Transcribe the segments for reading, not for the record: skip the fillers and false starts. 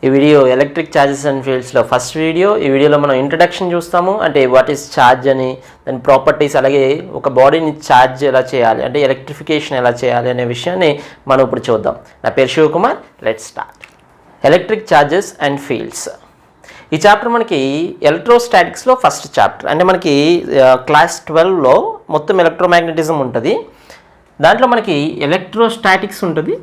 ఈ video electric charges and ఫీల్డ్స్లో first video. ఈ వీడియోలో మనం ఇంట్రడక్షన్ చూస్తాము, అంటే వాట్ ఈస్ ఛార్జ్ అని, దాని ప్రాపర్టీస్, అలాగే ఒక బాడీని ఛార్జ్ ఎలా చేయాలి, అంటే ఎలక్ట్రిఫికేషన్ ఎలా చేయాలి అనే విషయాన్ని మనం ఇప్పుడు చూద్దాం. నా పేరు Shivakumar. Let's start. Electric charges and fields. ఈ చాప్టర్ మనకి ఎలక్ట్రోస్టాటిక్స్లో ఫస్ట్ చాప్టర్. అంటే మనకి క్లాస్ 12లో మొత్తం ఎలక్ట్రోమాగ్నెటిజం ఉంటుంది. దాంట్లో మనకి ఎలక్ట్రోస్టాటిక్స్ ఉంటుంది.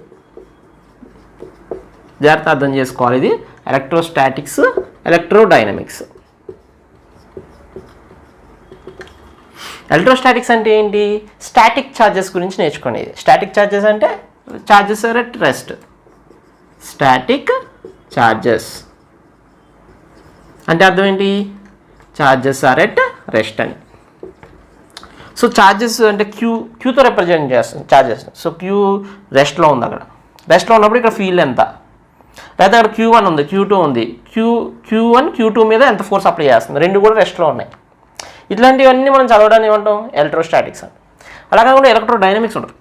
జాగ్రత్త అర్థం చేసుకోవాలి. ఇది ఎలక్ట్రోస్టాటిక్స్, ఎలక్ట్రోడైనమిక్స్. ఎలక్ట్రోస్టాటిక్స్ అంటే ఏంటి? స్టాటిక్ ఛార్జెస్ గురించి నేర్చుకునేది. స్టాటిక్ ఛార్జెస్ అంటే charges are at rest. Static charges అంటే అర్థం ఏంటి? ఛార్జెస్ ఆర్ ఎట్ రెస్ట్ అని. సో ఛార్జెస్ అంటే క్యూతో రిప్రజెంట్ చేస్తుంది ఛార్జెస్. సో క్యూ రెస్ట్లో ఉంది. అక్కడ రెస్ట్లో ఉన్నప్పుడు ఇక్కడ ఫీల్డ్ ఎంత, లేదా అక్కడ Q1 ఉంది, Q2 ఉంది, Q1 Q2 మీద ఎంత ఫోర్స్ అప్లై చేస్తుంది, రెండు కూడా రెస్ట్లో ఉన్నాయి. ఇట్లాంటివన్నీ మనం చదవడానికి ఏమంటాం? ఎలక్ట్రోస్టాటిక్స్ అని. అలా కాకుండా ఎలక్ట్రోడైనమిక్స్ ఉంటుంది.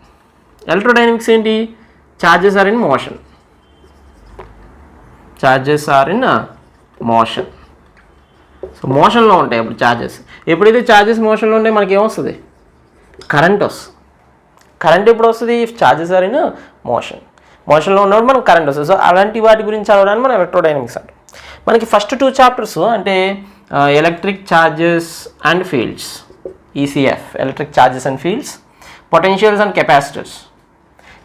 ఎలక్ట్రోడైనమిక్స్ ఏంటి? Charges are in motion. Charges are in motion. So మోషన్లో ఉంటాయి అప్పుడు ఛార్జెస్. ఎప్పుడైతే ఛార్జెస్ మోషన్లో ఉంటాయి మనకి ఏమొస్తుంది? కరెంట్ వస్తుంది. కరెంట్ ఎప్పుడు వస్తుంది? If charges are in motion. మోషన్లో ఉన్నప్పుడు మనకు కరెంట్ వస్తుంది. సో అలాంటి వాటి గురించి చదవడానికి మనం ఎలక్ట్రోడైనమిక్స్ అంటాం. మనకి ఫస్ట్ 2 చాప్టర్స్ అంటే electric charges and fields, ECF, electric charges and fields, potentials and capacitors.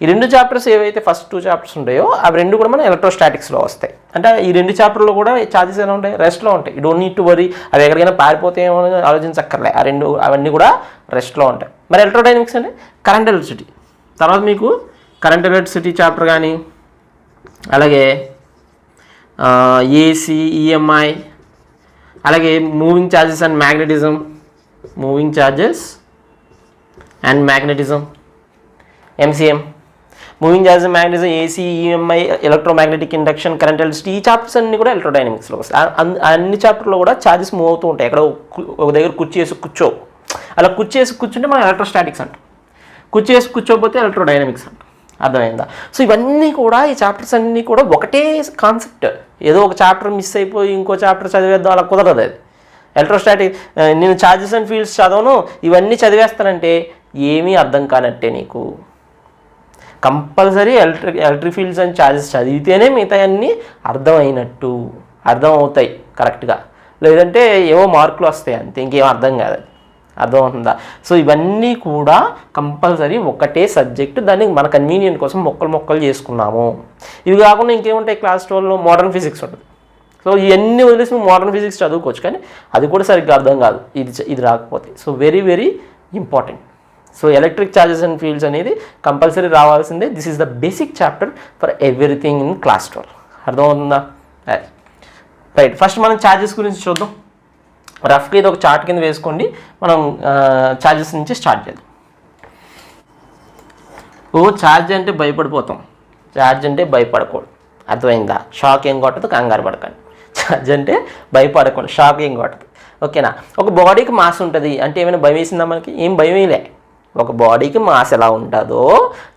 ఈ 2 చాప్టర్స్ ఏవైతే ఫస్ట్ 2 చాప్టర్స్ ఉంటాయో అవి 2 కూడా మన ఎలక్ట్రోస్టాటిక్స్లో వస్తాయి. అంటే ఈ 2 చాప్టర్లో కూడా ఛార్జెస్ ఎలా ఉంటాయి? రెస్ట్లో ఉంటాయి. You don't need to worry, అవి ఎక్కడికైనా పారిపోతాయేమో ఆలోచించక్కర్లే. ఆ 2 అవన్నీ కూడా రెస్ట్లో ఉంటాయి. మరి ఎలక్ట్రోడైనమిక్స్ అంటే కరెంట్ ఎలక్ట్రిసిటీ. తర్వాత మీకు కరెంట్ ఎలక్ట్రిసిటీ చాప్టర్ కానీ, అలాగే AC, EMI, అలాగే moving charges and magnetism, moving charges and magnetism, MCM, moving charges, magnetism, AC, EMI, electromagnetic induction, current electricity. ఈ చాప్టర్స్ అన్నీ కూడా ఎలక్ట్రోడైనమిక్స్లో వస్తాయి. అన్ని చాప్టర్లో కూడా ఛార్జెస్ మూవ్ అవుతూ ఉంటాయి. ఎక్కడ ఒక దగ్గర కూర్చోవు. అలా కూర్చుంటే మనం ఎలక్ట్రోస్టాటిక్స్ అంటాం. కూర్చోకపోతే ఎలక్ట్రోడైనమిక్స్ అంటాం. అర్థమైందా? సో ఇవన్నీ కూడా, ఈ చాప్టర్స్ అన్నీ కూడా ఒకటే కాన్సెప్ట్. ఏదో ఒక చాప్టర్ మిస్ అయిపోయి ఇంకో చాప్టర్ చదివేద్దాం అలా కుదరదు. అది ఎలక్ట్రోస్టాటిక్. నేను ఛార్జెస్ అండ్ ఫీల్డ్స్ చదవను, ఇవన్నీ చదివేస్తానంటే ఏమీ అర్థం కానట్టే నీకు. Compulsory electric fields and charges చదివితేనే మిగతా అన్నీ అర్థం అవుతాయి కరెక్ట్గా. లేదంటే ఏవో మార్కులు వస్తాయి అంతే, ఇంకేం అర్థం కాదు. అర్థమవుతుందా? సో ఇవన్నీ కూడా కంపల్సరీ ఒకటే సబ్జెక్ట్. దాన్ని మన కన్వీనియంట్ కోసం మొక్కలు చేసుకున్నాము. ఇవి కాకుండా ఇంకేముంటాయి? క్లాస్ 12లో మోడర్న్ ఫిజిక్స్ ఉంటుంది. సో ఇవన్నీ వదిలేసి మోడర్న్ ఫిజిక్స్ చదువుకోవచ్చు, కానీ అది కూడా సరిగ్గా అర్థం కాదు ఇది రాకపోతే. So very very important. So electric charges and fields అనేది కంపల్సరీ రావాల్సిందే. This is the basic chapter for everything in class 12. అర్థమవుతుందా? రైట్. ఫస్ట్ మనం ఛార్జెస్ గురించి చూద్దాం. రఫ్గా ఇది ఒక చార్ట్ కింద వేసుకోండి. మనం ఛార్జెస్ నుంచి స్టార్ట్ చేద్దాం. ఛార్జ్ అంటే భయపడిపోతాం. ఛార్జ్ అంటే భయపడకూడదు. అర్థమైందా? షాక్ ఏం కొట్టదు, కంగారు పడకండి. ఛార్జ్ అంటే భయపడకూడదు, షాక్ ఏం కొట్టదు. ఓకేనా? ఒక బాడీకి మాస్ ఉంటుంది అంటే ఏమైనా భయం వేసిందా మనకి? ఏం భయం వేయలే. ఒక బాడీకి మాస్ ఎలా ఉంటుందో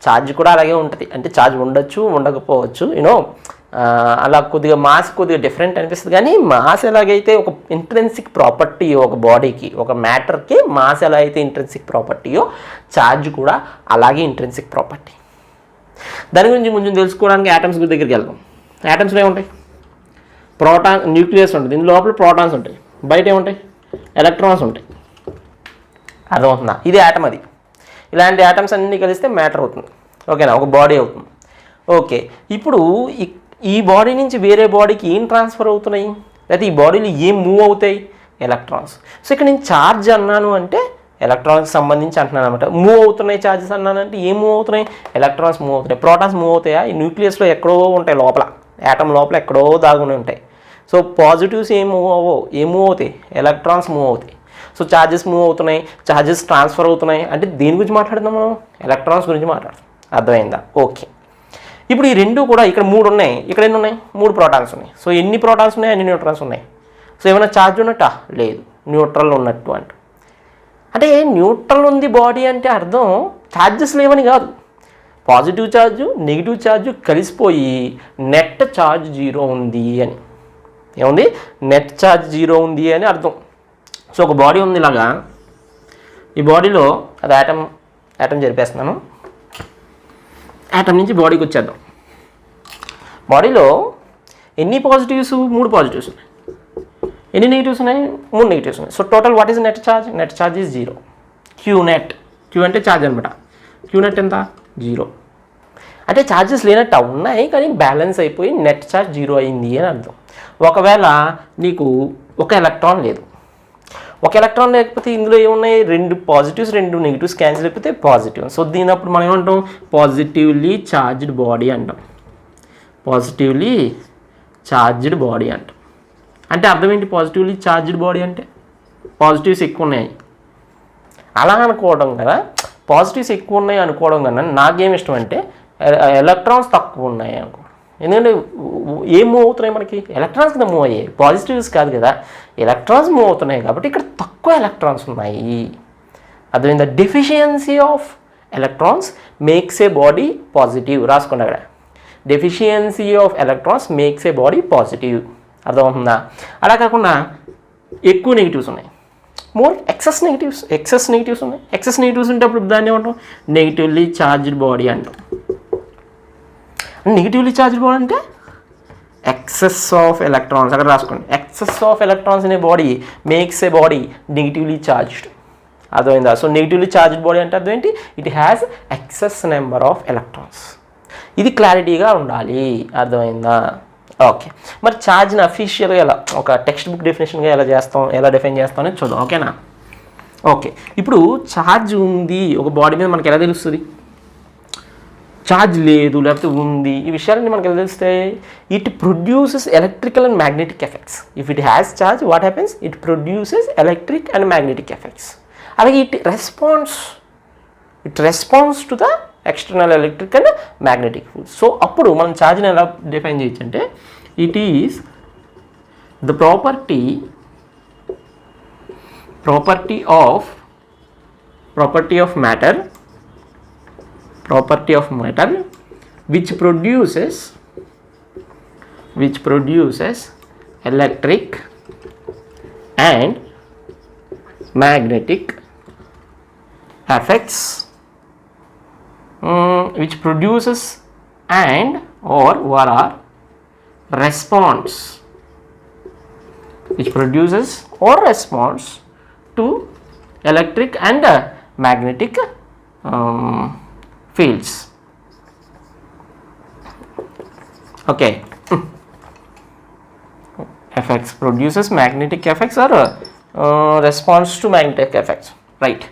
ఛార్జ్ కూడా అలాగే ఉంటుంది. అంటే ఛార్జ్ ఉండొచ్చు, ఉండకపోవచ్చు, అలా కొద్దిగా మాస్ కొద్దిగా డిఫరెంట్ అనిపిస్తుంది. కానీ మాస్ ఎలాగైతే ఒక ఇంట్రెన్సిక్ ప్రాపర్టీ, ఒక బాడీకి, ఒక మ్యాటర్కి మాస్ ఎలా అయితే ఇంట్రెన్సిక్ ప్రాపర్టీయో ఛార్జ్ కూడా అలాగే ఇంట్రెన్సిక్ ప్రాపర్టీ. దాని గురించి కొంచెం తెలుసుకోవడానికి యాటమ్స్ దగ్గరికి వెళ్దాం. యాటమ్స్లో ఏముంటాయి? న్యూక్లియస్ ఉంటుంది. దీని లోపల ప్రోటాన్స్ ఉంటాయి. బయట ఏముంటాయి? ఎలక్ట్రాన్స్ ఉంటాయి. అర్థమవుతుందా? ఇది యాటమ్. అది ఇలాంటి యాటమ్స్ అన్నీ కలిస్తే మ్యాటర్ అవుతుంది. ఓకేనా? ఒక బాడీ అవుతుంది. ఓకే. ఇప్పుడు ఈ బాడీ నుంచి వేరే బాడీకి ఏం ట్రాన్స్ఫర్ అవుతున్నాయి, లేకపోతే ఈ బాడీలో ఏం మూవ్ అవుతాయి? ఎలక్ట్రాన్స్. సో ఇక్కడ నేను ఛార్జ్ అన్నాను అంటే ఎలక్ట్రాన్స్కి సంబంధించి అంటున్నాను అనమాట. మూవ్ అవుతున్నాయి ఛార్జెస్ అన్నానంటే ఏం మూవ్ అవుతున్నాయి? ఎలక్ట్రాన్స్ మూవ్ అవుతున్నాయి. ప్రోటాన్స్ మూవ్ అవుతాయా? ఈ న్యూక్లియస్లో ఎక్కడో ఉంటాయి, లోపల యాటమ్ లోపల ఎక్కడో దాగుని ఉంటాయి. సో పాజిటివ్స్ ఏం మూవ్ అవుతాయి? ఎలక్ట్రాన్స్ మూవ్ అవుతాయి. సో ఛార్జెస్ మూవ్ అవుతున్నాయి, ఛార్జెస్ ట్రాన్స్ఫర్ అవుతున్నాయి అంటే దేని గురించి మాట్లాడుతున్నాం మనం? ఎలక్ట్రాన్స్ గురించి మాట్లాడుతాం. అర్థమైందా? ఓకే. ఇప్పుడు ఈ 2 కూడా ఇక్కడ 3 ఉన్నాయి. ఇక్కడ ఎన్ని ఉన్నాయి? 3 ప్రోటాన్స్ ఉన్నాయి. సో ఎన్ని ప్రోటాన్స్ ఉన్నాయి? అన్ని న్యూట్రాన్స్ ఉన్నాయి. సో ఏమైనా ఛార్జ్ ఉన్నట్టా? లేదు, న్యూట్రల్ ఉన్నట్టు అంటే న్యూట్రల్ ఉంది బాడీ అంటే అర్థం ఛార్జెస్ లేవని కాదు. పాజిటివ్ ఛార్జ్ నెగిటివ్ ఛార్జ్ కలిసిపోయి నెట్ ఛార్జ్ 0 ఉంది అని. ఏముంది? నెట్ ఛార్జ్ 0 ఉంది అని అర్థం. సో ఒక బాడీ ఉంది ఇలాగా, ఈ బాడీలో అది యాటమ్ జరిపేస్తున్నాను. యాటమ్ నుంచి బాడీకి వచ్చేద్దాం. బాడీలో ఎన్ని పాజిటివ్స్? 3 పాజిటివ్స్ ఉన్నాయి. ఎన్ని నెగిటివ్స్ ఉన్నాయి? 3 నెగిటివ్స్ ఉన్నాయి. So total what is net charge? Net charge is 0. Q net, Q అంటే ఛార్జ్ అనమాట. క్యూ నెట్ ఎంత? 0. అంటే ఛార్జెస్ లేనట్టు ఉన్నాయి కానీ బ్యాలెన్స్ అయిపోయి నెట్ ఛార్జ్ 0 అయింది అని అర్థం. ఒకవేళ నీకు ఒక ఎలక్ట్రాన్ లేదు, ఒక ఎలక్ట్రాన్ లేకపోతే ఇందులో ఏమున్నాయి? 2 పాజిటివ్స్ 2 నెగిటివ్స్ క్యాన్సిల్ అయిపోతే పాజిటివ్. సో దీనప్పుడు మనం ఏమంటాం? పాజిటివ్లీ ఛార్జ్డ్ బాడీ అంటాం. పాజిటివ్లీ ఛార్జ్డ్ బాడీ అంటాం. అంటే అర్థం ఏంటి? పాజిటివ్లీ ఛార్జ్డ్ బాడీ అంటే పాజిటివ్స్ ఎక్కువ ఉన్నాయి అలా అనుకోవడం కదా. పాజిటివ్స్ ఎక్కువ ఉన్నాయి అనుకోవడం కన్నా నాకేం ఇష్టం అంటే ఎలక్ట్రాన్స్ తక్కువ ఉన్నాయి అనుకో. ఎందుకంటే ఏం మూవ్ అవుతున్నాయి మనకి? ఎలక్ట్రాన్స్ కదా మూవ్ అయ్యాయి, పాజిటివ్స్ కాదు కదా. ఎలక్ట్రాన్స్ మూవ్ అవుతున్నాయి కాబట్టి ఇక్కడ తక్కువ ఎలక్ట్రాన్స్ ఉన్నాయి. అర్థమైందా? Deficiency of electrons makes a body positive. రాసుకోండి అక్కడ, deficiency of electrons makes a body positive. అర్థమవుతుందా? అలా కాకుండా ఎక్కువ నెగిటివ్స్ ఉన్నాయి, మోర్ ఎక్సెస్ నెగిటివ్స్ ఉన్నాయి. ఎక్సెస్ నెగిటివ్స్ ఉంటే అప్పుడు దాన్ని ఏమంటాం? నెగిటివ్లీ ఛార్జ్డ్ బాడీ అంటాం. నెగిటివ్లీ ఛార్జ్డ్ బాడీ అంటే ఎక్సెస్ ఆఫ్ ఎలక్ట్రాన్స్. అక్కడ రాసుకోండి, excess of electrons in a body makes a body negatively charged. అర్థమైందా? సో నెగిటివ్లీ ఛార్జ్డ్ బాడీ అంటే అర్థం ఏంటి? It has excess number of electrons. ఇది క్లారిటీగా ఉండాలి. అర్థమైందా? ఓకే. మరి ఛార్జ్ని అఫీషియల్గా ఎలా, ఒక టెక్స్ట్ బుక్ డెఫినేషన్గా ఎలా డిఫైన్ చేస్తాం అనేది చూద్దాం. ఓకేనా? ఓకే. ఇప్పుడు ఛార్జ్ ఉంది ఒక బాడీ మీద మనకి ఎలా తెలుస్తుంది? ఛార్జ్ లేదు లేకపోతే ఉంది, ఈ విషయాలన్నీ మనకి ఎలా తెలుస్తాయి? It produces electrical and magnetic effects. If it has charge what happens? It produces electric and magnetic effects. అలాగే it response to the external electric and magnetic field. So అప్పుడు మనం ఛార్జ్ని ఎలా డిఫైన్ చేయొచ్చు అంటే it is the property of matter which produces electric and magnetic effects, which produces and or response to electric and magnetic fields. Okay. Effects produces magnetic effects or response to magnetic effects, right?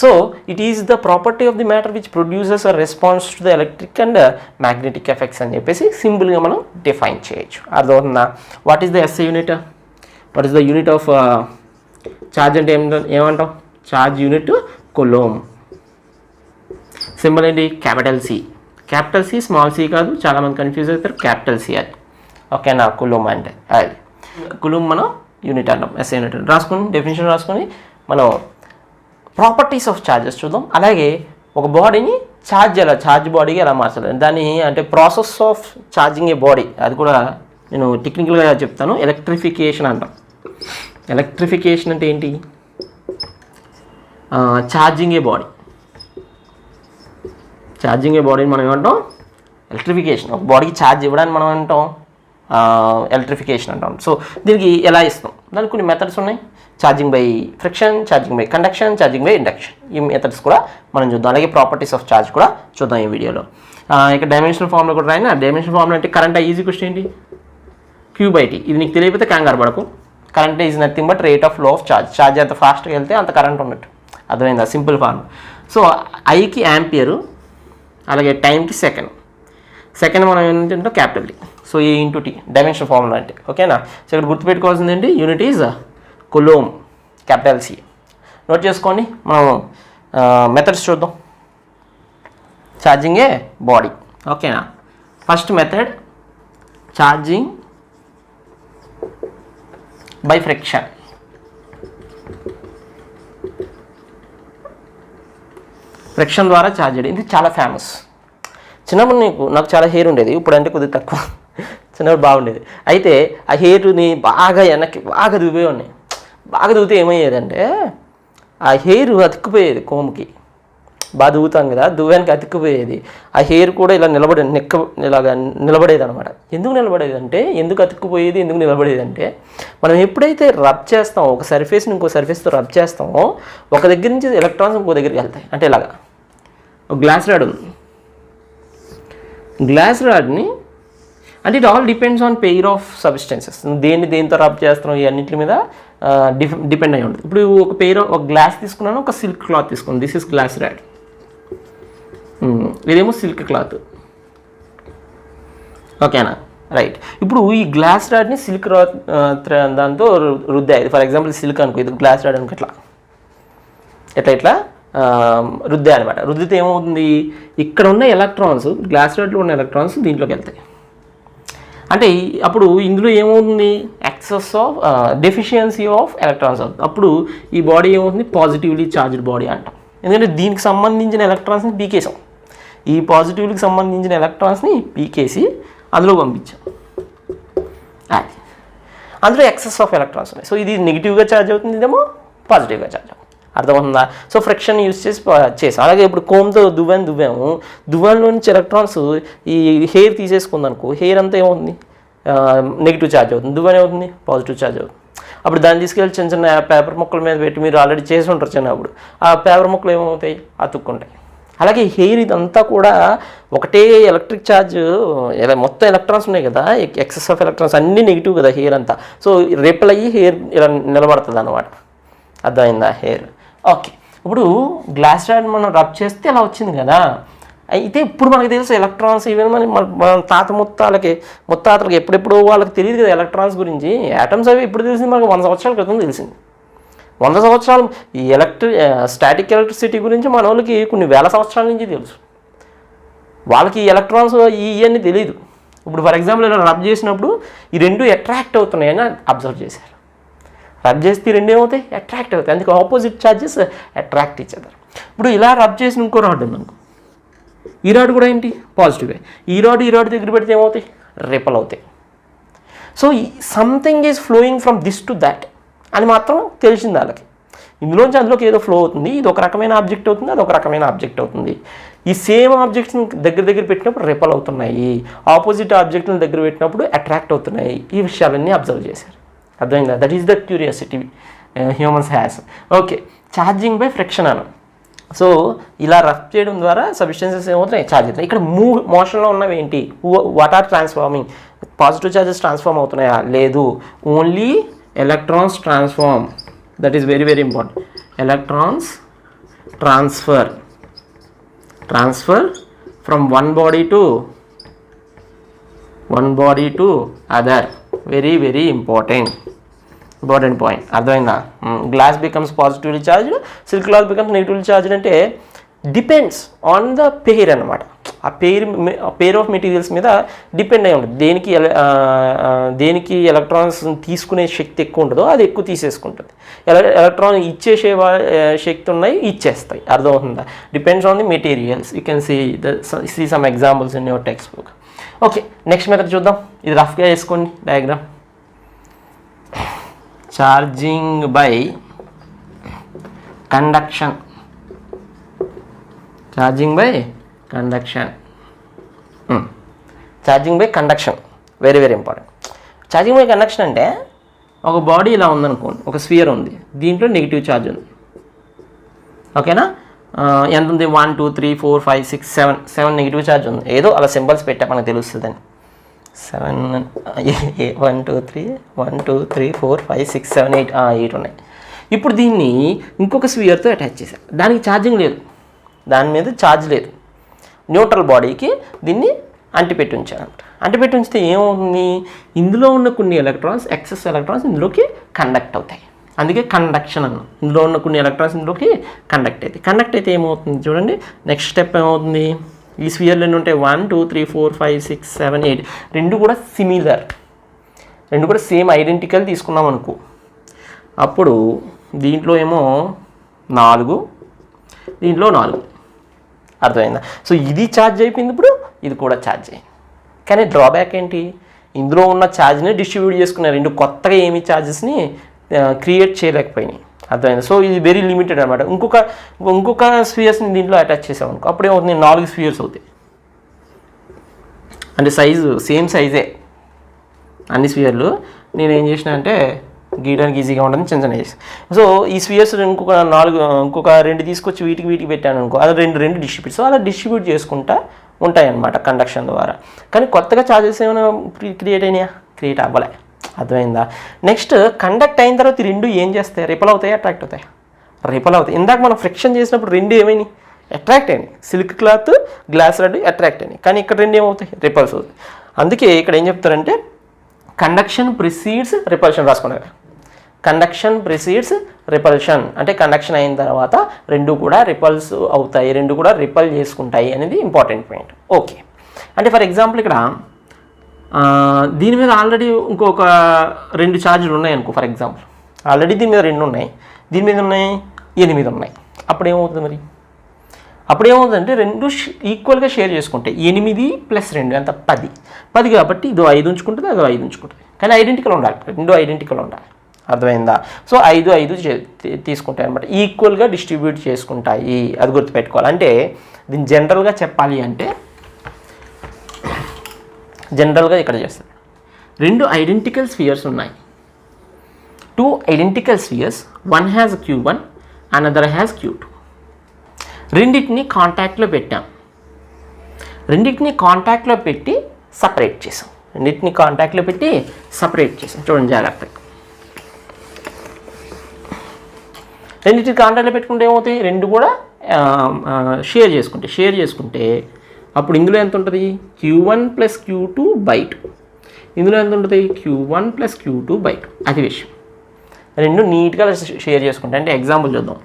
So it is the property of the matter which produces a response to the electric and magnetic effects అని చెప్పేసి సింపుల్గా మనం define చేయొచ్చు. అర్థమవుతుందా? What is the SI unit? What is the unit of charge అంటే ఏమంటాం? Charge unit coulomb. Symbol ఏంటి? Capital C. Capital C, small C కాదు, చాలామంది కన్ఫ్యూజ్ అవుతారు. క్యాపిటల్ సి అది. ఓకేనా? కూలోంబ్ అంటే అది. కూలోంబ్ మనం యూనిట్ అంటాం, ఎస్ఐ యూనిట్ రాసుకొని డెఫినేషన్ రాసుకొని మనం ప్రాపర్టీస్ ఆఫ్ ఛార్జెస్ చూద్దాం. అలాగే ఒక బాడీని ఛార్జ్ బాడీకి ఎలా మార్చాలి దాన్ని, అంటే process of charging a body, అది కూడా నేను టెక్నికల్గా చెప్తాను. ఎలక్ట్రిఫికేషన్ అంటాం. ఎలక్ట్రిఫికేషన్ అంటే ఏంటి? ఛార్జింగ్ ఏ బాడీని మనం ఏమంటాం? ఎలక్ట్రిఫికేషన్. ఒక బాడీకి ఛార్జ్ ఇవ్వడానికి మనం అంటాం ఎలక్ట్రిఫికేషన్ అంటాం. సో దీనికి ఎలా ఇస్తాం? దానికి కొన్ని మెథడ్స్ ఉన్నాయి. Charging by friction, charging by conduction, charging by induction. ఈ మెథడ్స్ కూడా మనం చూద్దాం. అలాగే ప్రాపర్టీస్ ఆఫ్ ఛార్జ్ కూడా చూద్దాం ఈ వీడియోలో. ఇక డైమెన్షనల్ ఫార్ములా కూడా రాయినా. డైమెన్షనల్ ఫార్ములా అంటే కరెంట్ ఈజీ క్వశ్చన్ ఏంటి? Q/T. ఇది నీకు తెలియకపోతే కంగారు పడకు. Current is nothing but rate of flow of charge. Charge ఎంత ఫాస్ట్గా వెళ్తే అంత కరెంట్ ఉన్నట్టు. అర్థమైందా? Simple formula. సో ఐకి యాంపియరు, అలాగే టైంకి సెకండ్ మనం ఏంటంటే capital T. So A into T dimension formula అంటే. ఓకేనా? సో ఇక్కడ గుర్తుపెట్టుకోవాల్సింది ఏంటి? Unit is coulomb, capital C. Note చేసుకోండి. మనం మెథడ్స్ చూద్దాం. Charging a body. ఓకేనా? First method charging by friction. Friction ద్వారా ఛార్జ్ చేయడం, ఇది చాలా ఫేమస్. చిన్నప్పుడు నాకు చాలా హెయిర్ ఉండేది, ఇప్పుడు అంటే కొద్దిగా తక్కువ. చిన్నప్పుడు బాగుండేది. అయితే ఆ హెయిర్ని బాగా వెనక్కి బాగా దువ్వేవాడిని. బాగా దువ్వితే ఏమయ్యేదంటే ఆ హెయిర్ అతుక్కుపోయేది, కోమ్కి బాగా దువ్వుతాం కదా, దువ్వానికి అతుక్కుపోయేది. ఆ హెయిర్ కూడా ఇలా ఇలాగా నిలబడేది అనమాట. ఎందుకు నిలబడేది అంటే, ఎందుకు అతుక్కుపోయేది, ఎందుకు నిలబడేది అంటే, మనం ఎప్పుడైతే రబ్ చేస్తామో, ఒక సర్ఫేస్ని ఇంకో సర్ఫేస్తో రబ్ చేస్తామో, ఒక దగ్గర నుంచి ఎలక్ట్రాన్స్ ఇంకో దగ్గరికి వెళ్తాయి. అంటే ఇలాగా ఒక గ్లాస్ రాడ్ ఉంది, గ్లాస్ రాడ్ని అంటే it all depends on pair of substances. దేంతో రబ్ చేస్తున్నాం ఈ అన్నింటి మీద డిపెండ్ అయి ఉంటుంది. ఇప్పుడు ఒక గ్లాస్ తీసుకున్నాను, ఒక సిల్క్ క్లాత్ తీసుకున్నాను. దిస్ ఇస్ గ్లాస్ రాడ్, ఇదేమో సిల్క్ క్లాత్. ఓకేనా, రైట్. ఇప్పుడు ఈ గ్లాస్ రాడ్ని సిల్క్ దాంతో రుద్దాయి. ఫర్ ఎగ్జాంపుల్ సిల్క్ అనుకో, ఇది గ్లాస్ రాడ్ అనుకో, ఇట్లా రుద్దాయి అనమాట. రుద్దితే ఏమవుతుంది, ఇక్కడ ఉన్న ఎలక్ట్రాన్స్, గ్లాస్ రాడ్లో ఉన్న ఎలక్ట్రాన్స్ దీంట్లోకి వెళ్తాయి. అంటే అప్పుడు ఇందులో ఏమవుతుంది, excess of deficiency of electrons అవుతుంది. అప్పుడు ఈ బాడీ ఏమవుతుంది, పాజిటివ్లీ ఛార్జ్డ్ బాడీ అంటాం. ఎందుకంటే దీనికి సంబంధించిన ఎలక్ట్రాన్స్ని పీకేసాం, ఈ పాజిటివ్కి సంబంధించిన ఎలక్ట్రాన్స్ని పీకేసి అందులో పంపించాం. అది అందులో ఎక్సెస్ ఆఫ్ ఎలక్ట్రాన్స్ ఉన్నాయి. సో ఇది నెగిటివ్గా ఛార్జ్ అవుతుంది, ఇదేమో పాజిటివ్గా ఛార్జ్ అవుతుంది. అర్థమవుతుందా? సో ఫ్రిక్షన్ యూజ్ చేసాం. అలాగే ఇప్పుడు కోమ్తో దువ్వాము, దువ్వాన్లో నుంచి ఎలక్ట్రాన్స్ ఈ హెయిర్ తీసేసుకుందనుకో, హెయిర్ అంతా ఏమవుతుంది, నెగిటివ్ ఛార్జ్ అవుతుంది. దువ్వాన్ ఏమవుతుంది, పాజిటివ్ ఛార్జ్ అవుతుంది. అప్పుడు దాన్ని తీసుకెళ్ళి చిన్న చిన్న పేపర్ ముక్కల మీద పెట్టి, మీరు ఆల్రెడీ చేసి ఉంటారు చిన్నప్పుడు, ఆ పేపర్ ముక్కలు ఏమవుతాయి, అతుక్కుంటాయి. అలాగే హెయిర్ ఇదంతా కూడా ఒకటే ఎలక్ట్రిక్ ఛార్జ్, మొత్తం ఎలక్ట్రాన్స్ ఉన్నాయి కదా, ఎక్సెస్ ఆఫ్ ఎలక్ట్రాన్స్ అన్నీ నెగిటివ్ కదా హెయిర్ అంతా. సో రిపెల్ అయ్యి హెయిర్ ఇలా నిలబడుతుంది అనమాట. అర్థమైందా, హెయిర్. ఓకే, ఇప్పుడు గ్లాస్ రాడ్ మనం రబ్ చేస్తే ఇలా వచ్చింది కదా. అయితే ఇప్పుడు మనకు తెలుసు ఎలక్ట్రాన్స్, ఈవెన్ మన ముత్తాతలకి ఎప్పుడెప్పుడో వాళ్ళకి తెలియదు కదా ఎలక్ట్రాన్స్ గురించి. యాటమ్స్ అవి ఎప్పుడు తెలిసింది మనకు, 100 సంవత్సరాల క్రితం తెలిసింది. 100 సంవత్సరాలు ఈ స్టాటిక్ ఎలక్ట్రిసిటీ గురించి మన వాళ్ళకి కొన్ని వేల సంవత్సరాల నుంచి తెలుసు. వాళ్ళకి ఈ ఎలక్ట్రాన్స్ ఇవన్నీ తెలియదు. ఇప్పుడు ఫర్ ఎగ్జాంపుల్ ఇలా రబ్ చేసినప్పుడు ఈ రెండు అట్రాక్ట్ అవుతున్నాయని అబ్జర్వ్ చేశారు. రబ్ చేస్తే ఈ రెండు ఏమవుతాయి, అట్రాక్ట్ అవుతాయి. అందుకే opposite charges attract each other. ఇప్పుడు ఇలా రబ్ చేసిన ఇంకో రాడ్ ఉందనుకో, ఈ రాడ్ కూడా ఏంటి, పాజిటివే. ఈ రాడ్ దగ్గర పెడితే ఏమవుతాయి, రిపెల్ అవుతాయి. So something is flowing from this to that అని మాత్రం తెలిసింది వాళ్ళకి. ఇందులోంచి అందులోకి ఏదో ఫ్లో అవుతుంది, ఇది ఒక రకమైన ఆబ్జెక్ట్ అవుతుంది, అది ఒక రకమైన ఆబ్జెక్ట్ అవుతుంది. ఈ సేమ్ ఆబ్జెక్ట్స్ని దగ్గర పెట్టినప్పుడు రిపెల్ అవుతున్నాయి, ఆపోజిట్ ఆబ్జెక్ట్ని దగ్గర పెట్టినప్పుడు అట్రాక్ట్ అవుతున్నాయి. ఈ విషయాలన్నీ అబ్జర్వ్ చేశారు. అర్థమైందా? That is the curiosity humans has. Okay, charging by friction Anu. So ఇలా రఫ్ చేయడం ద్వారా సబ్స్టెన్సెస్ ఏమవుతున్నాయి, ఛార్జ్ అవుతున్నాయి. ఇక్కడ మోషన్లో ఉన్నవి ఏంటి, what are transforming, positive charges transform అవుతున్నాయా, లేదు, only electrons transform. That is very very important. Electrons transfer from one body to other. Very very important point. అర్థమైందా? Glass becomes positively charged, silk cloth becomes negatively charged. అంటే depends on the pair అనమాట. ఆ pair of materials మీద depend అయి ఉంటుంది. దేనికి electrons తీసుకునే శక్తి ఎక్కువ ఉంటుందో అది ఎక్కువ తీసేసుకుంటుంది. ఎలక్ట్రాన్ ఇచ్చేసే శక్తి ఉన్నాయి, ఇచ్చేస్తాయి. అర్థమవుతుందా? Depends on the materials. You can see some examples in your textbook. Okay, next method చూద్దాం. ఇది రఫ్గా వేసుకోండి diagram. Charging by conduction. Charging by conduction very very important. Charging by conduction అంటే ఒక బాడీ ఇలా ఉందనుకోండి, ఒక స్ఫియర్ ఉంది, దీంట్లో నెగిటివ్ ఛార్జ్ ఉంది. ఓకేనా? ఎంత ఉంది, 1 2 3 4 5 6 7 నెగిటివ్ ఛార్జ్ ఉంది. ఏదో అలా సింబల్స్ పెట్టా మనకు తెలుస్తుందని. 7 1 2 3 1 2 3 4 5 6 7 8 ఉన్నాయి. ఇప్పుడు దీన్ని ఇంకొక స్ఫియర్తో అటాచ్ చేశారు. దానికి ఛార్జింగ్ లేదు, దాని మీద ఛార్జ్ లేదు. న్యూట్రల్ బాడీకి దీన్ని అంటిపెట్టి ఉంచారు. అంటిపెట్టి ఉంచితే ఏమవుతుంది, ఇందులో ఉన్న కొన్ని ఎలక్ట్రాన్స్, ఎక్సెస్ ఎలక్ట్రాన్స్ ఇందులోకి కండక్ట్ అవుతాయి. అందుకే కండక్షన్ అన్నాం. ఇందులో ఉన్న కొన్ని ఎలక్ట్రాన్స్ ఇందులోకి కండక్ట్ అయితే ఏమవుతుంది చూడండి. నెక్స్ట్ స్టెప్ ఏమవుతుంది, ఈ స్ఫియర్లు ఎన్ని ఉంటాయి, 1 2 3 4 5 6 7 8 రెండు కూడా సిమిలర్, రెండు కూడా సేమ్ ఐడెంటికల్ తీసుకున్నాం అనుకో. అప్పుడు దీంట్లో ఏమో 4, దీంట్లో 4. అర్థమైందా? సో ఇది ఛార్జ్ అయిపోయింది, ఇప్పుడు ఇది కూడా ఛార్జే. కానీ డ్రాబ్యాక్ ఏంటి, ఇందులో ఉన్న ఛార్జ్ని డిస్ట్రిబ్యూట్ చేసుకున్నారు, రెండు కొత్తగా ఏమి ఛార్జెస్ని క్రియేట్ చేయలేకపోయినాయి. అర్థమైంది. సో ఇది వెరీ లిమిటెడ్ అనమాట. ఇంకొక స్ఫియర్స్ని దీంట్లో అటాచ్ చేసామనుకో అప్పుడు ఏమవుతుంది, 4 స్ఫియర్స్ అవుతాయి. అంటే సైజు సేమ్ సైజే అన్ని స్ఫియర్లు. నేను ఏం చేసిన అంటే గీయడానికి ఈజీగా ఉంటుంది చిన్న చిన్న చేసి. సో ఈ స్ఫియర్స్ ఇంకొక 2 తీసుకొచ్చి వీటికి పెట్టాను అనుకో, అది రెండు డిస్ట్రిబ్యూట్. సో అలా డిస్ట్రిబ్యూట్ చేసుకుంటా ఉంటాయన్నమాట కండక్షన్ ద్వారా. కానీ కొత్తగా ఛార్జెస్ ఏమైనా క్రియేట్ అయినాయా? క్రియేట్ అవ్వలే. అర్థమైందా? నెక్స్ట్ కండక్ట్ అయిన తర్వాత ఈ రెండు ఏం చేస్తాయి, రిపల్ అవుతాయి, అట్రాక్ట్ అవుతాయి. రిపల్ అవుతాయి. ఇందాక మనం ఫ్రిక్షన్ చేసినప్పుడు రెండు ఏమైనాయి, అట్రాక్ట్ అయినాయి. Silk cloth, glass rod attract అయినాయి. కానీ ఇక్కడ రెండు ఏమవుతాయి, రిపల్స్ అవుతాయి. అందుకే ఇక్కడ ఏం చెప్తారంటే కండక్షన్ ప్రిసీడ్స్ రిపల్షన్ రాసుకున్నారు. కండక్షన్ ప్రిసీడ్స్ రిపల్షన్ అంటే కండక్షన్ అయిన తర్వాత రెండు కూడా రిపల్స్ అవుతాయి, రెండు కూడా రిపల్ చేసుకుంటాయి అనేది ఇంపార్టెంట్ పాయింట్. ఓకే, అంటే ఫర్ ఎగ్జాంపుల్ ఇక్కడ దీని మీద ఆల్రెడీ ఇంకొక 2 ఛార్జీలు ఉన్నాయి అనుకో. ఫర్ ఎగ్జాంపుల్ ఆల్రెడీ దీని మీద 2 ఉన్నాయి, దీని మీద ఉన్నాయి 8 ఉన్నాయి. అప్పుడేమవుతుంది మరి? అప్పుడేమవుతుందంటే రెండు ఈక్వల్గా షేర్ చేసుకుంటాయి. 8 + 2 ఎంత 10 కాబట్టి ఇదో 5 ఉంచుకుంటుంది, అదో 5 ఉంచుకుంటుంది. కానీ ఐడెంటికల్ ఉండాలి, రెండు ఐడెంటికల్ ఉండాలి. అర్థమైందా? సో 5 తీసుకుంటాయి అనమాట, ఈక్వల్గా డిస్ట్రిబ్యూట్ చేసుకుంటాయి. అది గుర్తుపెట్టుకోవాలి. అంటే దీన్ని జనరల్గా చెప్పాలి అంటే జనరల్గా ఇక్కడ చేస్తారు. 2 ఐడెంటికల్ స్ఫియర్స్ ఉన్నాయి. 2 identical spheres, one has Q1 another has Q2. రెండింటిని కాంటాక్ట్లో పెట్టాం. రెండింటిని కాంటాక్ట్లో పెట్టి సపరేట్ చేసాం. చూడండి జాగ్రత్తగా. రెండింటిని కాంటాక్ట్లో పెట్టుకుంటే ఏమవుతాయి, రెండు కూడా షేర్ చేసుకుంటే అప్పుడు ఇందులో ఎంత ఉంటుంది, Q1 + Q2/2. ఇందులో ఎంత ఉంటుంది, Q1 + Q2/2. అది విషయం. రెండు నీట్గా షేర్ చేసుకుంటే, అంటే ఎగ్జాంపుల్ చూద్దాం.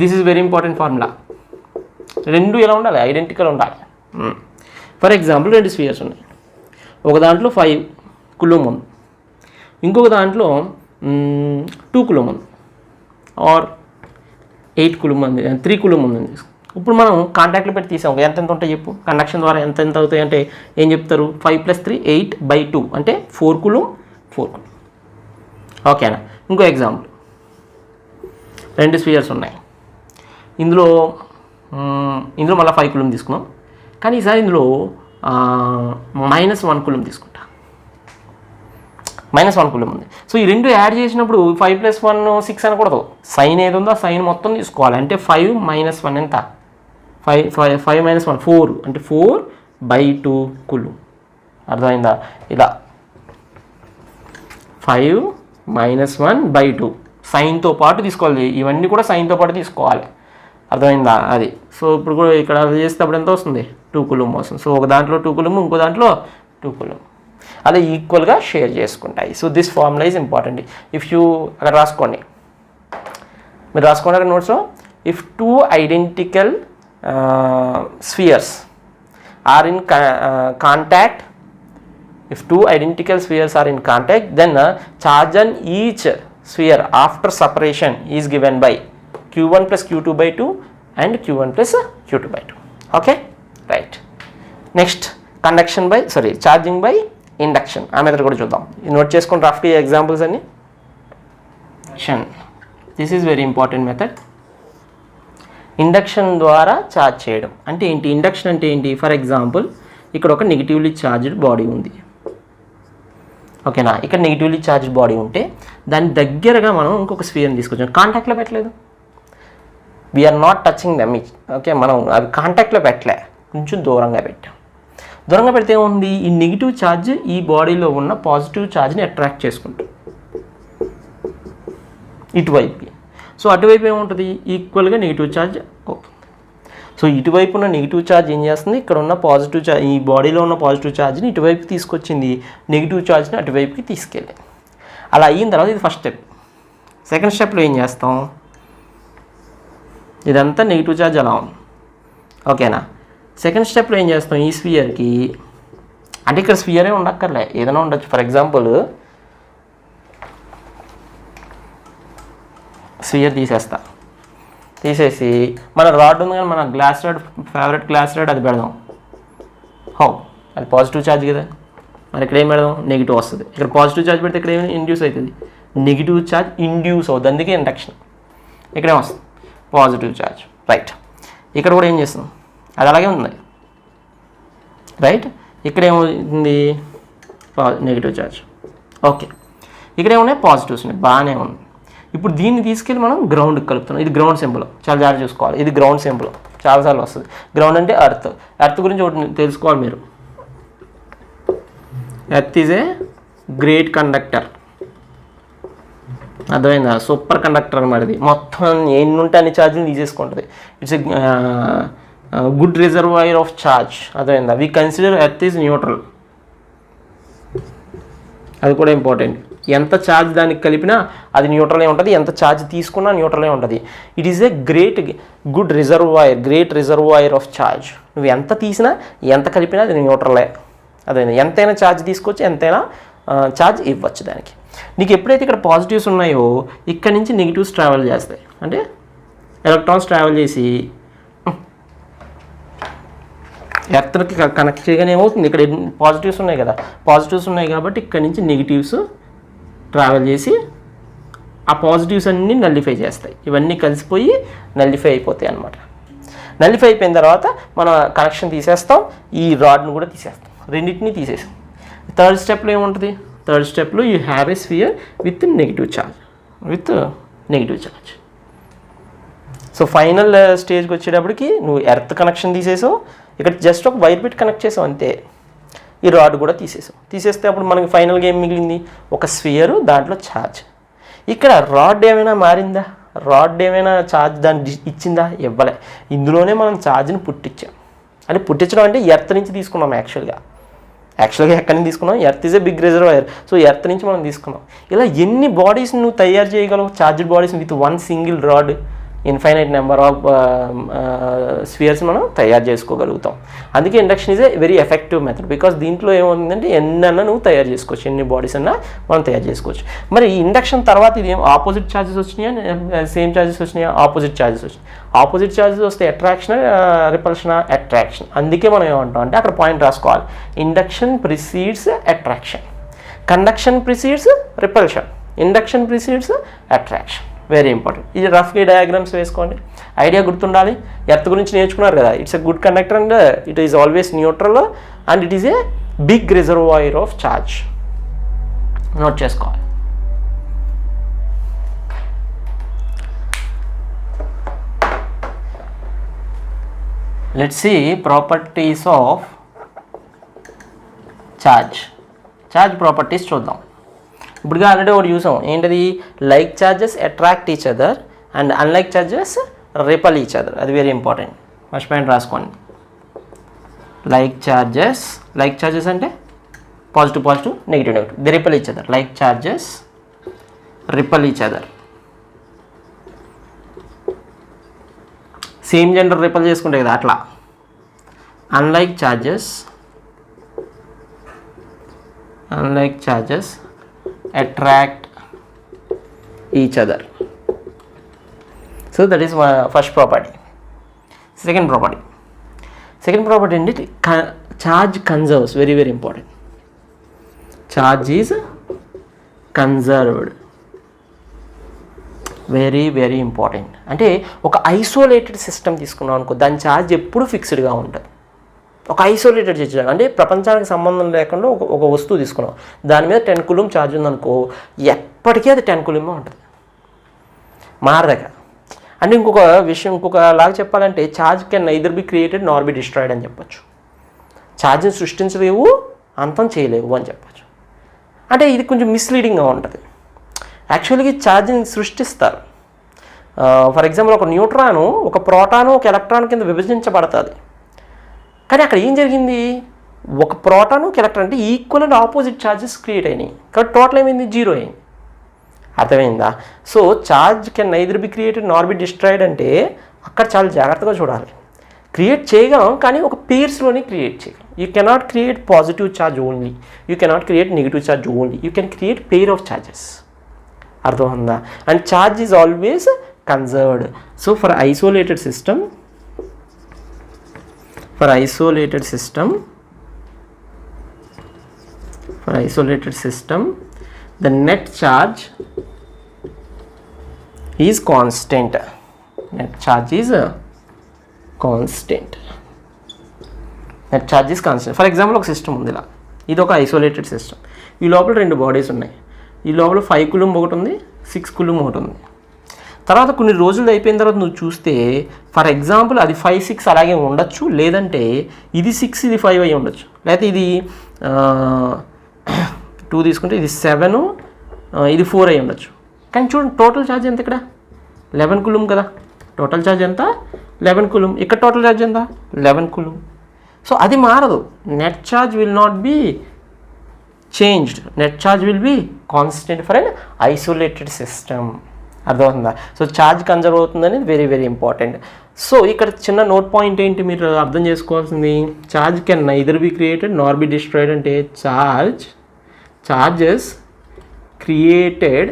This is very important formula. రెండు ఎలా ఉండాలి, ఐడెంటికల్ ఉండాలి. ఫర్ ఎగ్జాంపుల్ 2 స్ఫియర్స్ ఉన్నాయి. ఒక దాంట్లో 5 కూలుంబ్ ఉంది, ఇంకొక దాంట్లో 2 కూలుంబ్ ఉంది, ఆర్ 8 కూలుంబ్ ఉంది, 3 కూలుంబ్ ఉంది. ఇప్పుడు మనం కాంటాక్ట్లో పెట్టి తీసాం, ఎంత ఉంటాయి చెప్పు. కండక్షన్ ద్వారా ఎంత అవుతాయి అంటే ఏం చెప్తారు, 5 + 3 8/2 అంటే 4 కూలుంబ్. ఓకేనా? ఇంకో ఎగ్జాంపుల్, 2 స్ఫియర్స్ ఉన్నాయి. ఇందులో మళ్ళీ 5 కూలుంబ్ తీసుకున్నాం, కానీ ఈసారి ఇందులో -1 కూలుంబ్ తీసుకుంటా. -1 కూలుంబ్ ఉంది. సో ఈ రెండు యాడ్ చేసినప్పుడు 5 + 1 6 అనకూడదు. సైన్ ఏది ఉందో ఆ సైన్ మొత్తం తీసుకోవాలి. అంటే 5 - 1 ఎంత, 5 - 1 4 అంటే 4/2 కూలుంబ్. అర్థమైందా? ఇలా 5 - 1/2 సైన్తో పాటు తీసుకోవాలి. ఇవన్నీ కూడా సైన్తో పాటు తీసుకోవాలి. అర్థమైందా? అది. సో ఇప్పుడు కూడా ఇక్కడ చేసేటప్పుడు ఎంత వస్తుంది, 2 కూలుంబ్ వస్తుంది. సో ఒక దాంట్లో 2 కూలుంబ్, ఇంకో దాంట్లో 2 కూలుంబ్. అలా ఈక్వల్గా షేర్ చేసుకుంటాయి. So this formula is important. If you అక్కడ రాసుకోండి, మీరు రాసుకోండి అక్కడ నోట్స్లో. ఇఫ్ 2 ఐడెంటికల్ spheres are in contact, if 2 identical spheres are in contact, then charge on each sphere after separation is given by Q1 + Q2/2 and Q1 + Q2/2. Okay, right. Next, charging by induction. ఆ method కూడా చూద్దాం. Note చేసుకొని రఫ్గా examples అన్ని. This is very important method. Induction ద్వారా charge చేయడం అంటే ఏంటి, ఇండక్షన్ అంటే ఏంటి? ఫర్ ఎగ్జాంపుల్ ఇక్కడ ఒక నెగిటివ్లీ ఛార్జ్డ్ బాడీ ఉంది. ఓకేనా? ఇక్కడ నెగిటివ్లీ ఛార్జ్డ్ బాడీ ఉంటే దాని దగ్గరగా మనం ఇంకొక స్ఫియర్ని తీసుకొచ్చాం. కాంటాక్ట్లో పెట్టలేదు, we are not touching them. Okay, మనం అవి కాంటాక్ట్లో పెట్టలే, కొంచెం దూరంగా పెట్టాం. దూరంగా పెడితే ఏముంది, ఈ నెగిటివ్ ఛార్జ్ ఈ బాడీలో ఉన్న పాజిటివ్ ఛార్జ్ని అట్రాక్ట్ చేసుకుంటాం ఇటువైపుకి. సో అటువైపు ఏముంటుంది, ఈక్వల్గా నెగిటివ్ ఛార్జ్ అవుతుంది. సో ఇటువైపు ఉన్న నెగిటివ్ ఛార్జ్ ఏం చేస్తుంది, ఇక్కడ ఉన్న పాజిటివ్ ఛార్జ్, ఈ బాడీలో ఉన్న పాజిటివ్ ఛార్జ్ని ఇటువైపు తీసుకొచ్చింది, నెగిటివ్ ఛార్జ్ని అటువైపుకి తీసుకెళ్ళింది. అలా అయిన తర్వాత ఇది ఫస్ట్ స్టెప్. సెకండ్ స్టెప్లో ఏం చేస్తాం, ఇదంతా నెగిటివ్ ఛార్జ్ అలా ఉంది. ఓకేనా? సెకండ్ స్టెప్లో ఏం చేస్తాం, ఈ స్ఫియర్కి, అంటే ఇక్కడ స్ఫియరే ఉండక్కర్లే, ఏదైనా ఉండొచ్చు. ఫర్ ఎగ్జాంపుల్ స్ఫియర్ తీసేసి మన రాడ్ ఉంది కానీ మన glass rod, favourite glass rod, అది పెడదాం. హౌ, అది పాజిటివ్ ఛార్జ్ కదా, మరి ఇక్కడ ఏం పెడదాం, నెగిటివ్ వస్తుంది. ఇక్కడ పాజిటివ్ ఛార్జ్ పెడితే ఇక్కడ ఏమి ఇండ్యూస్ అవుతుంది, నెగిటివ్ ఛార్జ్ ఇండ్యూస్ అవుతుంది, అందుకే ఇండక్షన్. ఇక్కడేం వస్తుంది, పాజిటివ్ ఛార్జ్. రైట్, ఇక్కడ కూడా ఏం చేస్తాం, అది అలాగే ఉంది. రైట్, ఇక్కడ ఏమవుతుంది, నెగిటివ్ ఛార్జ్. ఓకే, ఇక్కడ ఏమున్నాయి, పాజిటివ్స్ ఉన్నాయి, బాగానే ఉంది. ఇప్పుడు దీన్ని తీసుకెళ్ళి మనం గ్రౌండ్కి కలుపుతున్నాం. ఇది గ్రౌండ్ సింబల్, చాలా జాగ్రత్త చూసుకోవాలి. ఇది గ్రౌండ్ సింబల్ చాలాసార్లు వస్తుంది. గ్రౌండ్ అంటే ఎర్త్. ఎర్త్ గురించి ఒకటి తెలుసుకోవాలి మీరు. Earth is a great conductor, అర్థమైందా, సూపర్ కండక్టర్ అనమాట. ఇది మొత్తం ఎన్ని ఉంటే అన్ని ఛార్జీలు తీసేసుకుంటుంది. It's a good reservoir of charge, అర్థమైందా. We consider earth is neutral, అది కూడా ఇంపార్టెంట్. ఎంత ఛార్జ్ దానికి కలిపినా అది న్యూట్రలే ఉంటుంది, ఎంత ఛార్జ్ తీసుకున్నా న్యూట్రలే ఉంటుంది. It is A good reservoir of charge. నువ్వు ఎంత తీసినా ఎంత కలిపినా అది న్యూట్రలే, అదే ఎంతైనా ఛార్జ్ తీసుకోవచ్చు, ఎంతైనా ఛార్జ్ ఇవ్వచ్చు దానికి. నీకు ఎప్పుడైతే ఇక్కడ పాజిటివ్స్ ఉన్నాయో ఇక్కడ నుంచి నెగిటివ్స్ ట్రావెల్ చేస్తాయి, అంటే ఎలక్ట్రాన్స్ ట్రావెల్ చేసి ఎర్త్కి కనెక్ట్ చేయగానే ఏమవుతుంది, ఇక్కడ పాజిటివ్స్ ఉన్నాయి కదా, పాజిటివ్స్ ఉన్నాయి కాబట్టి ఇక్కడ నుంచి నెగిటివ్స్ ట్రావెల్ చేసి ఆ పాజిటివ్స్ అన్నీ నల్లిఫై చేస్తాయి. ఇవన్నీ కలిసిపోయి నల్లిఫై అయిపోతాయి అన్నమాట. నల్లిఫై అయిపోయిన తర్వాత మనం కనెక్షన్ తీసేస్తాం, ఈ రాడ్ను కూడా తీసేస్తాం, రెండింటినీ తీసేసాం. థర్డ్ స్టెప్లో ఏముంటుంది, థర్డ్ స్టెప్లో you have a sphere with negative charge. So final స్టేజ్కి వచ్చేటప్పటికి నువ్వు ఎర్త్ కనెక్షన్ తీసేసావు, ఇక్కడ జస్ట్ ఒక వైర్ బిట్ కనెక్ట్ చేసావు అంతే. ఈ రాడ్ కూడా తీసేస్తే అప్పుడు మనకి ఫైనల్గా ఏం మిగిలింది, ఒక స్ఫియరు, దాంట్లో ఛార్జ్. ఇక్కడ రాడ్ ఏమైనా మారిందా, రాడ్ ఏమైనా ఛార్జ్ దాన్ని ఇచ్చిందా, ఇవ్వలే. ఇందులోనే మనం ఛార్జ్ని పుట్టించాం. అంటే పుట్టించడం అంటే ఎర్త్ నుంచి తీసుకున్నాం. యాక్చువల్గా ఎక్కడి నుంచి తీసుకున్నాం, earth is a big reservoir, so earth నుంచి మనం తీసుకున్నాం. ఇలా ఎన్ని బాడీస్ నువ్వు తయారు చేయగలవు, charged bodies with one single rod, infinite number of spheres మనం తయారు చేసుకోగలుగుతాం. అందుకే induction is a very effective method, because దీంట్లో ఏమవుతుందంటే ఎన్నన్నా నువ్వు తయారు చేసుకోవచ్చు, ఎన్ని బాడీస్ అన్నా మనం తయారు చేసుకోవచ్చు. మరి ఇండక్షన్ తర్వాత ఇది ఏం ఆపోజిట్ ఛార్జెస్ వచ్చినాయా, సేమ్ ఛార్జెస్ వచ్చినాయా, ఆపోజిట్ ఛార్జెస్ వచ్చినాయి. ఆపోజిట్ ఛార్జెస్ వస్తే అట్రాక్షన్, రిపల్షన్, అట్రాక్షన్. అందుకే మనం ఏమంటాం అంటే అక్కడ పాయింట్ రాసుకోవాలి, induction precedes attraction, conduction precedes repulsion, induction precedes attraction. Very important. ఇది రఫ్గా డయాగ్రామ్స్ వేసుకోండి, ఐడియా గుర్తుండాలి. ఎర్త్ గురించి నేర్చుకున్నారు కదా, it's a good conductor and it is always neutral and it is a big reservoir of charge. Note చేసుకోవాలి. Let's see properties of charge properties చూద్దాం. ఇప్పుడు ఆల్రెడీ ఒకటి చూసాం, ఏంటది, like charges attract each other and unlike charges repel each other. అది very important, first point రాసుకోండి. Like charges అంటే positive, negative. They repel each other. Like charges repel each other. Same gender repel చేసుకుంటే కదా అట్లా. Unlike charges attract each other. So that is first property. Second property ఏంటి, charge conserves. Very very important. Charge is conserved. Very very important. అంటే ఒక isolated system తీసుకున్నాం అనుకో, దాని charge ఎప్పుడు ఫిక్స్డ్గా ఉంటుంది. ఒక ఐసోలేటెడ్ చేసేది అంటే ప్రపంచానికి సంబంధం లేకుండా ఒక వస్తువు తీసుకున్నాం, దాని మీద 10 కూలుం ఛార్జ్ ఉందనుకో, ఎప్పటికీ అది 10 కూలుమే ఉంటుంది, మారదక. అంటే ఇంకొక విషయం, ఇంకొకలాగా చెప్పాలంటే charge can neither be created nor be destroyed అని చెప్పొచ్చు. ఛార్జ్ని సృష్టించలేవు, అంతం చేయలేవు అని చెప్పచ్చు. అంటే ఇది కొంచెం మిస్లీడింగ్గా ఉంటుంది. యాక్చువల్గా ఛార్జ్ని సృష్టిస్తారు. ఫర్ ఎగ్జాంపుల్ ఒక న్యూట్రాను, ఒక ప్రోటాను, ఒక ఎలక్ట్రాన్ కింద విభజించబడుతుంది. కానీ అక్కడ ఏం జరిగింది, ఒక ప్రోటాను, ఒక ఎలక్ట్రాన్ అంటే equal and opposite charges create అయినాయి, కాబట్టి టోటల్ ఏమైంది, 0 అయింది. అర్థమైందా? So charge can neither be created nor be destroyed అంటే అక్కడ చాలా జాగ్రత్తగా చూడాలి. క్రియేట్ చేయగలం కానీ ఒక పేర్స్లోనే క్రియేట్ చేయగలం. You cannot create positive charge only, you cannot create negative charge only, you can create pair of charges. అర్థమైందా? And charge is always conserved. So for isolated system For isolated system, the net charge is constant. Net charge is constant. Net charge is constant. For example, ఒక system ఉంది ఇలా, ఇది ఒక isolated system. ఈ లోపల 2 bodies ఉన్నాయి. ఈ లోపల 5 కూలుంబ్ ఒకటి ఉంది, 6 కూలుంబ్ ఒకటి ఉంది. తర్వాత కొన్ని రోజులు అయిపోయిన తర్వాత నువ్వు చూస్తే ఫర్ ఎగ్జాంపుల్ అది 5, 6 అలాగే ఉండొచ్చు, లేదంటే ఇది 6 ఇది 5 అయి ఉండొచ్చు, లేకపోతే ఇది 2 తీసుకుంటే ఇది 7 ఇది 4 అయి ఉండొచ్చు. కానీ చూడండి టోటల్ ఛార్జ్ ఎంత ఇక్కడ 11 కూలుంబ్ కదా. టోటల్ ఛార్జ్ ఎంత 11 కూలుంబ్. ఇక్కడ టోటల్ ఛార్జ్ ఎంత 11 కూలుంబ్. సో అది మారదు. Net charge will not be changed. Net charge will be constant for an isolated system. అర్థమవుతుందా? సో ఛార్జ్ కన్జర్వ్ అవుతుంది అనేది వెరీ వెరీ ఇంపార్టెంట్. సో ఇక్కడ చిన్న నోట్ పాయింట్ ఏంటి మీరు అర్థం చేసుకోవాల్సింది, charge can neither be created nor be destroyed. అంటే charges created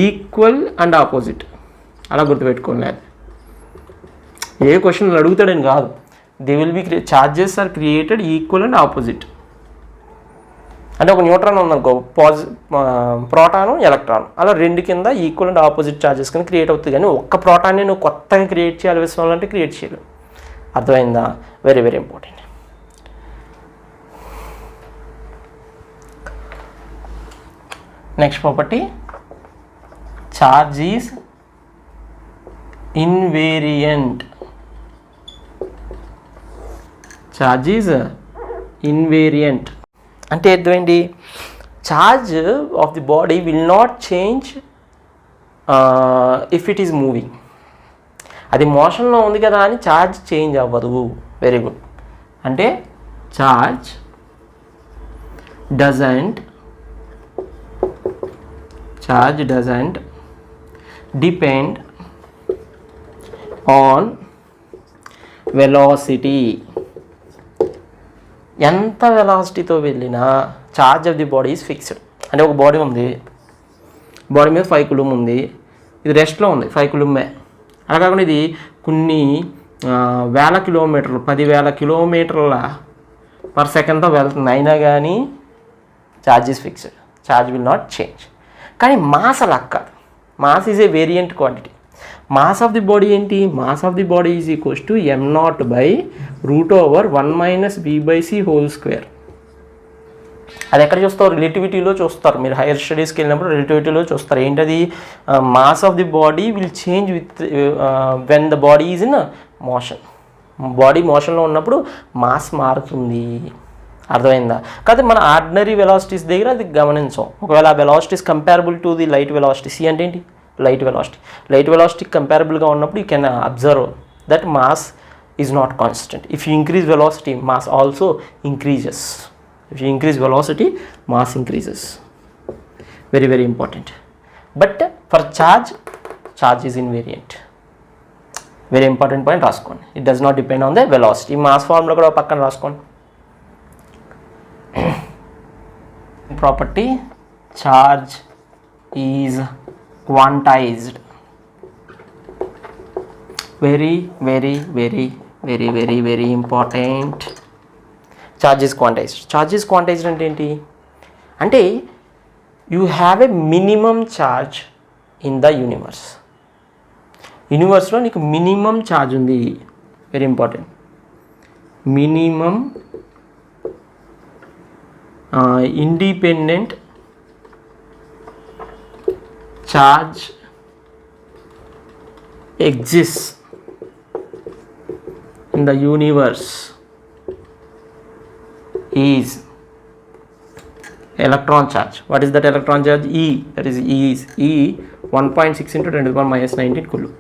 equal and opposite. అలా గుర్తుపెట్టుకోండి. ఏ క్వశ్చన్లు అడుగుతాడని కాదు, they will be charges are created equal and opposite. అంటే ఒక న్యూట్రాన్ ఉందనుకో, ప్రోటాను ఎలక్ట్రాన్, అలా 2 కింద ఈక్వల్ అండ్ ఆపోజిట్ ఛార్జెస్ కింద క్రియేట్ అవుతుంది. కానీ ఒక్క ప్రోటాన్ని నువ్వు కొత్తగా క్రియేట్ చేయాలి విశ్వాలంటే క్రియేట్ చేయలేవు. అర్థమైందా? Very very important. Next property, charge is invariant. Charge is invariant అంటే అర్థమైంది, charge of the body will not change if it is moving. అది మోషన్లో ఉంది కదా అని ఛార్జ్ చేంజ్ అవ్వదు. Very good. అంటే charge doesn't depend on velocity. ఎంత వెలాసిటీతో వెళ్ళినా charge of the body is fixed. అంటే ఒక బాడీ ఉంది, బాడీ మీద 5 కూలుంబ్ ఉంది, ఇది రెస్ట్లో ఉంది 5 కూలుంబే. అలా కాకుండా ఇది కొన్ని వేల కిలోమీటర్లు 10,000 కిలోమీటర్ల పర్ సెకండ్తో వెళ్తుంది, అయినా కానీ charge is fixed. Charge will not change. కానీ మాస్ అలా కాదు. Mass is a variant quantity. Mass of the body ఏంటి? Mass of the body is equals to m0/√1 - v/c². అది ఎక్కడ చూస్తారు? రిలేటివిటీలో చూస్తారు. మీరు హైయర్ స్టడీస్కి వెళ్ళినప్పుడు రిలేటివిటీలో చూస్తారు. ఏంటది? Mass of the body will change with when the body is in motion. Body మోషన్లో ఉన్నప్పుడు మాస్ మారుతుంది. అర్థమైందా? కాదు మన ఆర్డినరీ వెలాసిటీస్ దగ్గర అది గమనించాం. ఒకవేళ ఆ velocities comparable to the light velocity. C అంటే ఏంటి? Light velocity. లైట్ వెలాసిటీకి కంపేరబుల్గా ఉన్నప్పుడు you can observe that mass is not constant. If you increase velocity, mass also increases. If you increase velocity, mass increases. Very very important. But for charge is invariant. Very important point రాసుకోండి. It does not depend on the velocity. Mass formula కూడా పక్కన రాసుకోండి. Property, charge is quantized. Very very very very very very important. Charge is quantized. Charge is quantized అంటే ఏంటి? అంటే you have a minimum charge in the universe. యూనివర్స్లో నీకు minimum charge ఉంది. Very important. Minimum independent charge exist in the universe is electron charge. What is that electron charge? E. That is E is 1.6 × 10⁻⁹ coulomb.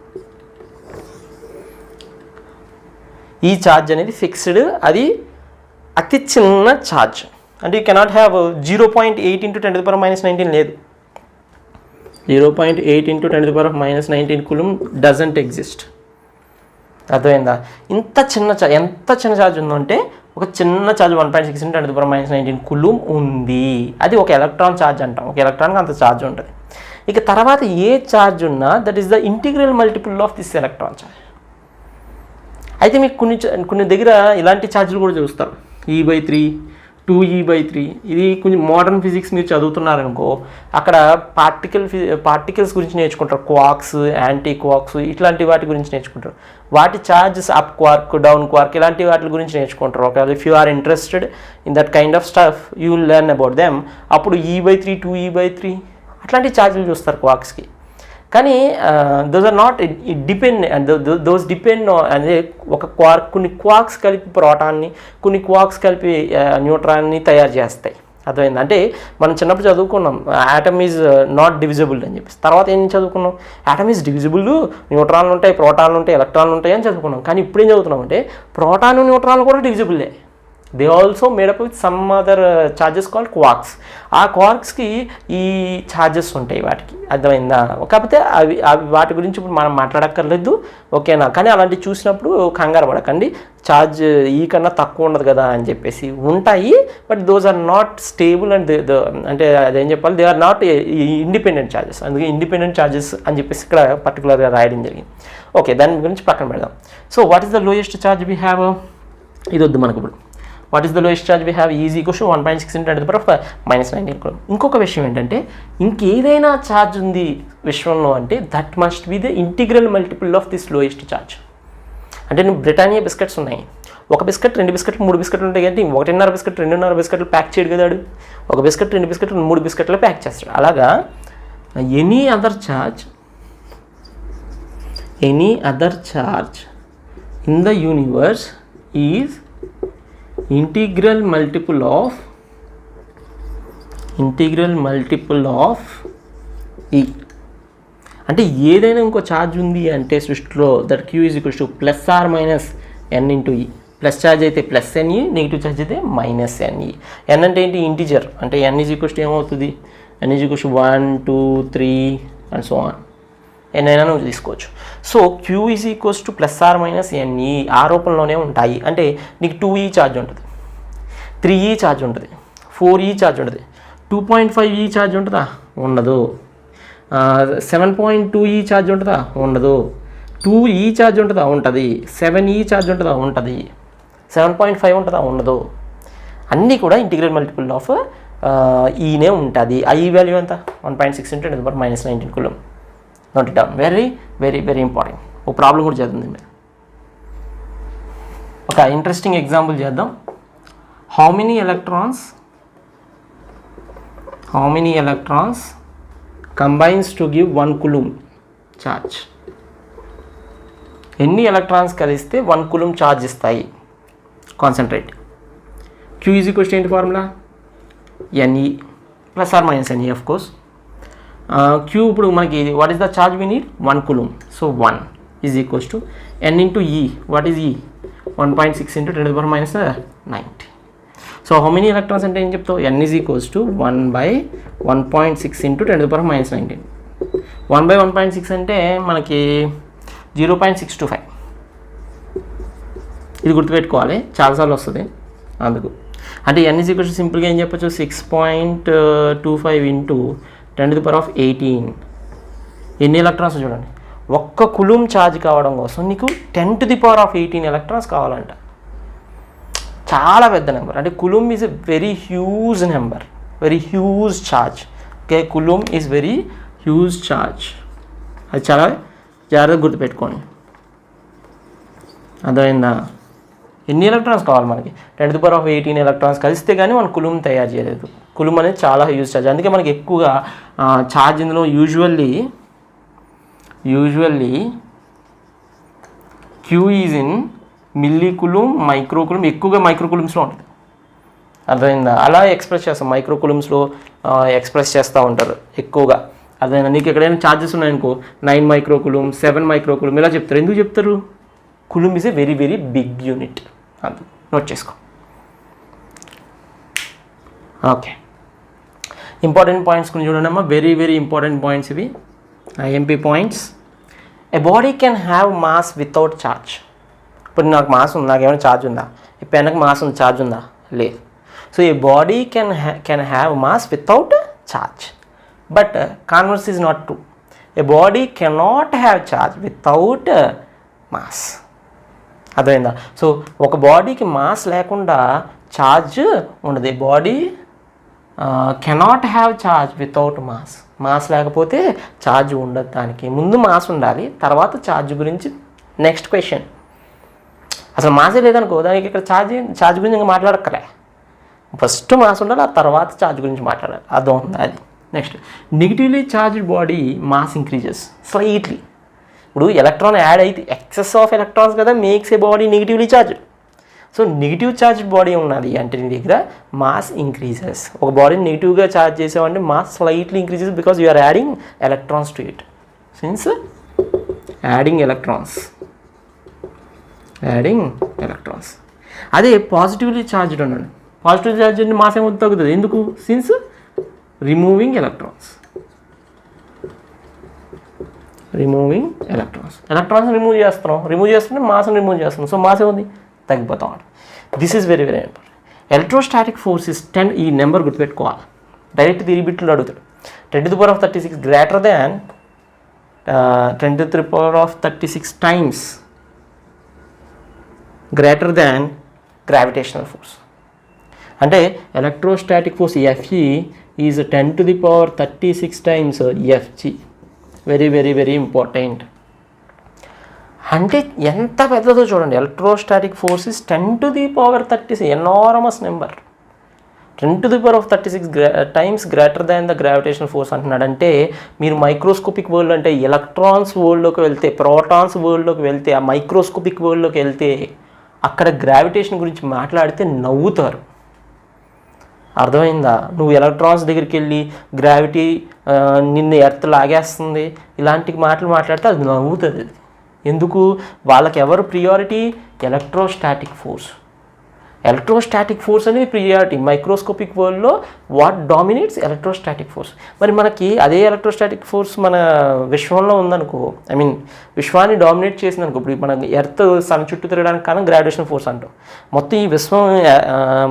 ఈ charge అనేది fixed. అది అతి చిన్న charge. అంటే you cannot have 0.8 × 10⁻⁹ లేదు. 0.8 × 10⁻⁹ coulomb doesn't exist. అర్థమైందా? ఎంత చిన్న ఛార్జ్ ఉందంటే ఒక చిన్న ఛార్జ్ 1.6 × 10⁻⁹ coulomb ఉంది. అది ఒక ఎలక్ట్రాన్ ఛార్జ్ అంటాం. ఒక ఎలక్ట్రాన్కి అంత ఛార్జ్ ఉంటుంది. ఇక తర్వాత ఏ ఛార్జ్ ఉన్నా that is the integral multiple of this electron charge. అయితే మీకు కొన్ని దగ్గర ఇలాంటి ఛార్జీలు కూడా చూస్తారు. E/3 2e/3. ఇది కొంచెం మోడర్న్ ఫిజిక్స్ మీరు చదువుతున్నారనుకో, అక్కడ పార్టికల్స్ గురించి నేర్చుకుంటారు. క్వార్క్స్, యాంటీ క్వార్క్స్ ఇట్లాంటి వాటి గురించి నేర్చుకుంటారు. వాటి charges up quark, down quark ఇలాంటి వాటి గురించి నేర్చుకుంటారు. ఒకవేళ if you are interested in that kind of stuff you will learn about them. అప్పుడు e/3, 2e/3 అట్లాంటి ఛార్జీలు చూస్తారు క్వార్క్స్కి. కానీ those are not those depend అంటే ఒక క్వార్క్, కొన్ని క్వార్క్స్ కలిపి ప్రోటాన్ని, కొన్ని క్వార్క్స్ కలిపి న్యూట్రాన్ని తయారు చేస్తాయి. అర్థమైంది? అంటే మనం చిన్నప్పుడు చదువుకున్నాం ఆటమ్ ఈజ్ నాట్ డివిజిబుల్ అని చెప్పేసి. తర్వాత ఏం చదువుకున్నాం? ఆటమ్ ఈజ్ డివిజిబుల్, న్యూట్రాన్లు ఉంటాయి, ప్రోటాన్లు ఉంటాయి, ఎలక్ట్రాన్లు ఉంటాయి అని చదువుకున్నాం. కానీ ఇప్పుడు ఏం చదువుతున్నాం అంటే ప్రోటాన్, న్యూట్రాన్లు కూడా డివిజిబుల్లే. They also made up with some other charges called quarks. ఆ క్వార్క్స్కి ఈ ఛార్జెస్ ఉంటాయి వాటికి. అర్థమైందా? కాకపోతే అవి వాటి గురించి ఇప్పుడు మనం మాట్లాడక్కర్లేదు, ఓకేనా? కానీ అలాంటివి చూసినప్పుడు కంగారు పడకండి. ఛార్జ్ ఈ కన్నా తక్కువ ఉండదు కదా అని చెప్పేసి ఉంటాయి. But those are not stable and అంటే అదేం చెప్పాలి, they are not independent charges. అందుకే ఇండిపెండెంట్ ఛార్జెస్ అని చెప్పేసి ఇక్కడ పర్టికులర్గా రాయడం జరిగింది. ఓకే, దాని గురించి పక్కన పెడదాం. So what is the lowest charge we have? ఇది వద్దు మనకు ఇప్పుడు. What is the lowest charge we have? Is equals to 1.6 × 10⁻⁻⁹ కూలం. ఇంకొక విషయం ఏంటంటే, ఇంకేదైనా ఛార్జ్ ఉంది విశ్వంలో అంటే that must be the integral multiple of this lowest charge. అంటే నువ్వు బ్రిటానియా బిస్కెట్స్ ఉన్నాయి, ఒక బిస్కెట్, 2 బిస్కెట్లు, 3 బిస్కెట్లు ఉంటాయి. కానీ 1.5 బిస్కెట్, 2.5 బిస్కెట్లు ప్యాక్ చేయడు కదా వాడు. ఒక బిస్కెట్, 2 బిస్కెట్లు, 3 బిస్కెట్లు ప్యాక్ చేస్తాడు. అలాగా any other charge in the universe is integral multiple of ఈ. అంటే ఏదైనా ఇంకో ఛార్జ్ ఉంది అంటే సృష్టిలో that q is equals to +or-n × e. Plus charge అయితే +ne, నెగిటివ్ ఛార్జ్ అయితే -ne. n అంటే ఏంటి? ఇంటిజర్. అంటే n ఈజ్ ఈక్వల్స్ టు ఏమవుతుంది? n is equals to 1, 2, 3 and so on. ఎన్నైనా నువ్వు తీసుకోవచ్చు. So q is equals to +or-ne ఆ రూపంలోనే ఉంటాయి. అంటే నీకు 2e ఛార్జ్ ఉంటుంది, 3e ఛార్జ్ ఉంటుంది, 4e ఛార్జ్ ఉంటుంది, 2.5e ఛార్జ్ ఉంటుందా? ఉండదు. 7.2e ఛార్జ్ ఉంటుందా? ఉండదు. 2e ఛార్జ్ ఉంటుందా? ఉంటుంది. 7e ఛార్జ్ ఉంటుందా? ఉంటుంది. 7.5 ఉంటుందా? ఉండదు. అన్నీ కూడా ఇంటిగ్రల్ మల్టిపుల్ ఆఫ్ ఈనే ఉంటుంది. ఈ వాల్యూ ఎంత? 1.6 × 10⁻⁻⁹ coulomb. Note it down. Very very very important. ఒక ప్రాబ్లం కూడా చేద్దాం మీరు. ఒక ఇంట్రెస్టింగ్ ఎగ్జాంపుల్ చేద్దాం. How many electrons combines to give 1 coulomb charge? ఎన్ని ఎలక్ట్రాన్స్ కలిస్తే 1 కూలుంబ్ ఛార్జ్ ఇస్తాయి? Concentrate. q is equals to ఏంటి formula? ne +or-ne of course. q ఇప్పుడు మనకి what is the charge we need? 1 coulomb. So 1 is equals to n × e. What is e? 1.6 × 10⁻⁹. So how many electrons అంటే ఏం చెప్తావు? n is equals to 1/1.6 × 10⁻⁹. 1/1.6 అంటే మనకి 0.625. ఇది గుర్తుపెట్టుకోవాలి, చాలాసార్లు వస్తుంది అందుకు. అంటే n ఈజ్ ఈక్వల్స్ టు సింపుల్గా ఏం చెప్పచ్చు? 6.25 × 10⁻18. ఎన్ని ఎలక్ట్రాన్స్ చూడండి. ఒక్క కూలుంబ్ ఛార్జ్ కావడం కోసం నీకు 10⁻18 ఎలక్ట్రాన్స్ కావాలంట. చాలా పెద్ద నెంబర్. అంటే coulomb is a very huge number, very huge charge. Okay, coulomb is very huge charge. అది చాలా జాగ్రత్తగా గుర్తుపెట్టుకోండి. అర్థమైందా? ఎన్ని ఎలక్ట్రాన్స్ కావాలి మనకి? 10⁻18 ఎలక్ట్రాన్స్ కలిస్తే కానీ మనం కూలుంబ్ తయారు చేయలేదు. కూలుంబ్ అనేది చాలా హ్యూజ్ ఛార్జ్. అందుకే మనకి ఎక్కువగా ఛార్జ్ ఇందులో usually q is in milli coulomb, micro coulomb. ఎక్కువగా మైక్రో కూలుంబ్స్లో ఉంటుంది. అర్థమైందా? అలా ఎక్స్ప్రెస్ చేస్తాం, మైక్రో కూలుంబ్స్లో ఎక్స్ప్రెస్ చేస్తూ ఉంటారు ఎక్కువగా. అర్థమైందా? నీకు ఎక్కడైనా ఛార్జెస్ ఉన్నాయనుకో 9 మైక్రో కూలుంబ్, 7 మైక్రో కూలుంబ్ ఇలా చెప్తారు. ఎందుకు చెప్తారు? Coulomb is a very very big unit. అది నోట్ చేసుకో. ఓకే, ఇంపార్టెంట్ పాయింట్స్ గురించి చూడండి అమ్మా. వెరీ వెరీ ఇంపార్టెంట్ పాయింట్స్ ఇవి, IMP points. A body can have mass without charge. ఇప్పుడు నాకు మాస్ ఉంది, నాకేమైనా ఛార్జ్ ఉందా? ఈ పెన్కి మాస్ ఉంది, ఛార్జ్ ఉందా? లేదు. So A body can have mass without charge, but converse is not true. A body cannot have charge without mass. అర్థమైందా? సో ఒక బాడీకి మాస్ లేకుండా ఛార్జ్ ఉండదు. Body cannot have charge without mass. Mass లేకపోతే charge ఉండదు. దానికి ముందు mass ఉండాలి, తర్వాత ఛార్జ్ గురించి నెక్స్ట్ క్వశ్చన్. అసలు మాసే లేదనుకో దానికి ఇక్కడ ఛార్జ్ గురించి ఇంకా మాట్లాడక్కలే. ఫస్ట్ మాస్ ఉండాలి, ఆ తర్వాత ఛార్జ్ గురించి మాట్లాడాలి. అర్థం ఉంది అది. Next negatively charged body mass increases slightly. ఇప్పుడు ఎలక్ట్రాన్ యాడ్ అయితే ఎక్సెస్ ఆఫ్ ఎలక్ట్రాన్స్ కదా makes a body negatively charge. So negative charge body ఉన్నది అంటే నీ దగ్గర మాస్ ఇంక్రీజెస్. ఒక బాడీని నెగిటివ్గా ఛార్జ్ చేసామంటే mass slightly increases because you are adding electrons to it. Since adding electrons. అదే పాజిటివ్లీ ఛార్జ్డ్ ఉన్నాడు. పాజిటివ్ ఛార్జ్ అంటే మాస్ ఏమో తగ్గుతుంది. ఎందుకు? Since removing electrons. Electrons remove చేస్తుంటే మాస్ని రిమూవ్ చేస్తున్నాం. సో మాస్ ఏముంది? తగ్గిపోతాం. This is very very important. Electrostatic force is 10. ఈ నెంబర్ గుర్తుపెట్టుకోవాలి. డైరెక్ట్ 3 బిట్లు అడుగుతాడు. 10⁻36 greater than 10⁻36 times greater than gravitational force. అంటే electrostatic force FE is 10⁻36 times F G. Very very very important. అంటే ఎంత పెద్దదో చూడండి. Electrostatic force is 10⁻36 enormous number. 10⁻36 times greater than the gravitational force అంటున్నాడంటే మీరు మైక్రోస్కోపిక్ వరల్డ్ అంటే ఎలక్ట్రాన్స్ వరల్డ్లోకి వెళ్తే, ప్రోటాన్స్ వరల్డ్లోకి వెళ్తే, ఆ మైక్రోస్కోపిక్ వరల్డ్లోకి వెళ్తే అక్కడ గ్రావిటేషన్ గురించి మాట్లాడితే నవ్వుతారు. అర్థమైందా? నువ్వు ఎలక్ట్రాన్స్ దగ్గరికి వెళ్ళి గ్రావిటీ నిన్ను ఎర్త్ లాగేస్తుంది ఇలాంటి మాటలు మాట్లాడితే అది నవ్వుతుంది. ఎందుకు? వాళ్ళకి ఎవరు priority? Electrostatic force. Electrostatic force అనేది ప్రియారిటీ. మైక్రోస్కోపిక్ వరల్డ్లో వాట్ డామినేట్స్? Electrostatic force. మరి మనకి అదే ఎలక్ట్రోస్టాటిక్ ఫోర్స్ మన విశ్వంలో ఉందనుకో, విశ్వాన్ని డామినేట్ చేసిందనుకో. ఇప్పుడు మన ఎర్త్ సన్ చుట్టూ తిరగడానికి కారణం గ్రావిటేషన్ ఫోర్స్ అంటాం. మొత్తం ఈ విశ్వం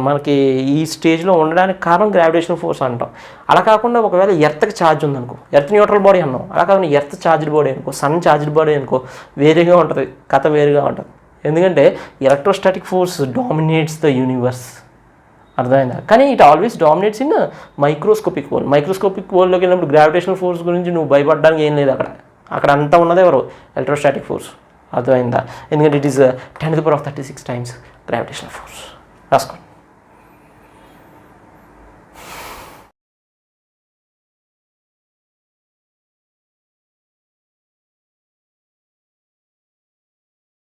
మనకి ఈ స్టేజ్లో ఉండడానికి కారణం గ్రావిటేషన్ ఫోర్స్ అంటాం. అలా కాకుండా ఒకవేళ ఎర్త్కి ఛార్జ్ ఉందనుకో, ఎర్త్ న్యూట్రల్ బాడీ అన్నాం. అలా కాకుండా ఎర్త్ ఛార్జ్డ్ బాడీ అనుకో, సన్ ఛార్జ్డ్ బాడీ అనుకో, వేరేగా ఉంటుంది, కథ వేరుగా ఉంటుంది. ఎందుకంటే electrostatic force dominates the universe. అర్థమైందా? కానీ it always dominates in microscopic world. Microscopic వరల్డ్లోకి వెళ్ళినప్పుడు గ్రావిటేషనల్ ఫోర్స్ గురించి నువ్వు భయపడడానికి ఏం లేదు. అక్కడ అంతా ఉన్నది ఎవరు? Electrostatic force. అర్థమైందా? ఎందుకంటే it is 10⁻36 times gravitational force. రాసుకోండి.